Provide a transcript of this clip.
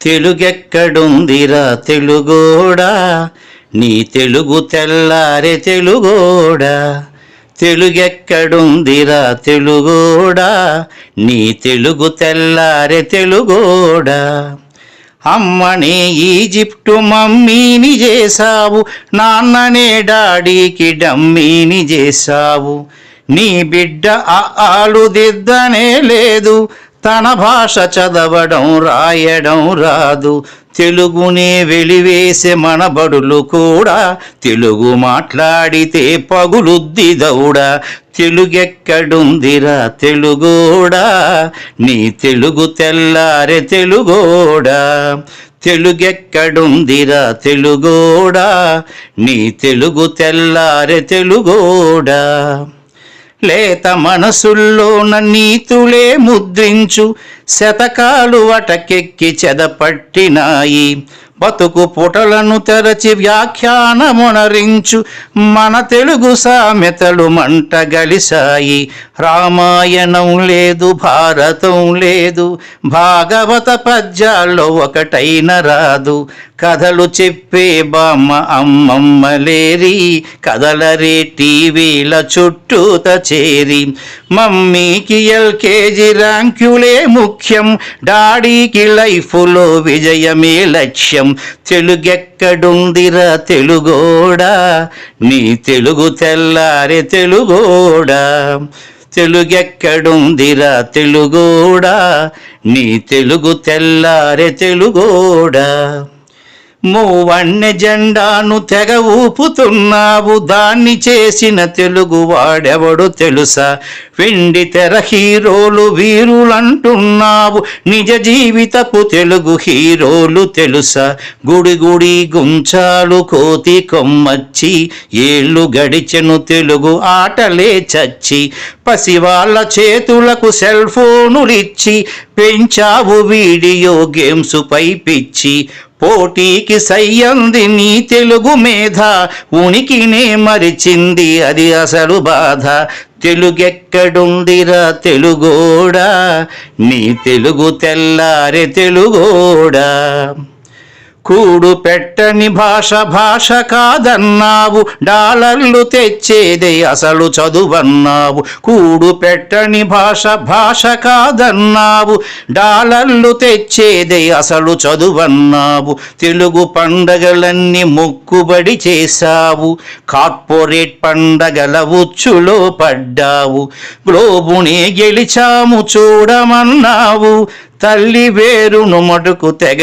తెలుగెక్కడుందిరా తెలుగోడా, నీ తెలుగు తెల్లారె తెలుగోడా. తెలుగెక్కడుందిరా తెలుగోడా, నీ తెలుగు తెల్లారె తెలుగోడా. అమ్మనే ఈజిప్టు మమ్మీని చేశావు, నాన్ననే డాడీకి డమ్మీని చేశావు. నీ బిడ్డ ఆలు దిద్దనే లేదు, తన భాష చదవడం రాయడం రాదు. తెలుగునే వెలివేసే మన బడులు కూడా తెలుగు మాట్లాడితే పగులుద్ది దౌడా. తెలుగెక్కడుందిరా తెలుగోడా, నీ తెలుగు తెల్లారె తెలుగోడా. తెలుగెక్కడుందిరా తెలుగోడా, నీ తెలుగు తెల్లారె తెలుగోడా. లేత మనసుల్లోన నీతులే ముద్రించు, శతకాలు అటకెక్కి చెదపట్టినాయి. బతుకు పుటలను తెరచి వ్యాఖ్యానమునరించు, మన తెలుగు సామెతలు మంట గలిసాయి. రామాయణం లేదు, భారతం లేదు, భాగవత పద్యాల్లో ఒకటైన రాదు. కథలు చెప్పే బామ్మ అమ్మమ్మ లేరి, కథలరే టీవీల చుట్టూత చేరి. మమ్మీకి ఎల్కేజీ ర్యాంకులే ముఖ్యం, డాడీకి లైఫ్లో విజయమే లక్ష్యం. తెలుగెక్కడుందిరా తెలుగోడా, నీ తెలుగు తెల్లారె తెలుగోడా. తెలుగెక్కడుందిరా తెలుగోడా, నీ తెలుగు తెల్లారె తెలుగోడా. మూవన్నె జెండాను తెగ ఊపుతున్నావు, దాన్ని చేసిన తెలుగు వాడెవడు తెలుసా. వెండి తెర హీరోలు వీరులంటున్నావు, నిజ జీవితపు తెలుగు హీరోలు తెలుసా. గుడి గుడి గుంచాలు కోతి కొమ్మచ్చి, ఏళ్ళు గడిచెను తెలుగు ఆటలే చచ్చి. పసివాళ్ళ చేతులకు సెల్ ఫోనులిచ్చి, పెంచావు వీడియో గేమ్స్ పై పిచ్చి. పోటీకి సయ్యంది నీ తెలుగు మేధ, ఉనికినే మరిచింది అది అసలు బాధ. తెలుగెక్కడుందిరా తెలుగోడా, నీ తెలుగు తెల్లారె తెలుగోడా. కూడు పెట్టని భాష భాష కాదన్నావు, డాలర్లు తెచ్చేదే అసలు చదువన్నావు. కూడు పెట్టని భాష భాష కాదన్నావు, డాలర్లు తెచ్చేదే అసలు చదువన్నావు. తెలుగు పండగలన్నీ మొక్కుబడి చేశావు, కార్పొరేట్ పండగల ఉచ్చులో పడ్డావు. గ్లోబునే గెలిచాము చూడమన్నావు, తల్లి వేరును మటుకు తెగ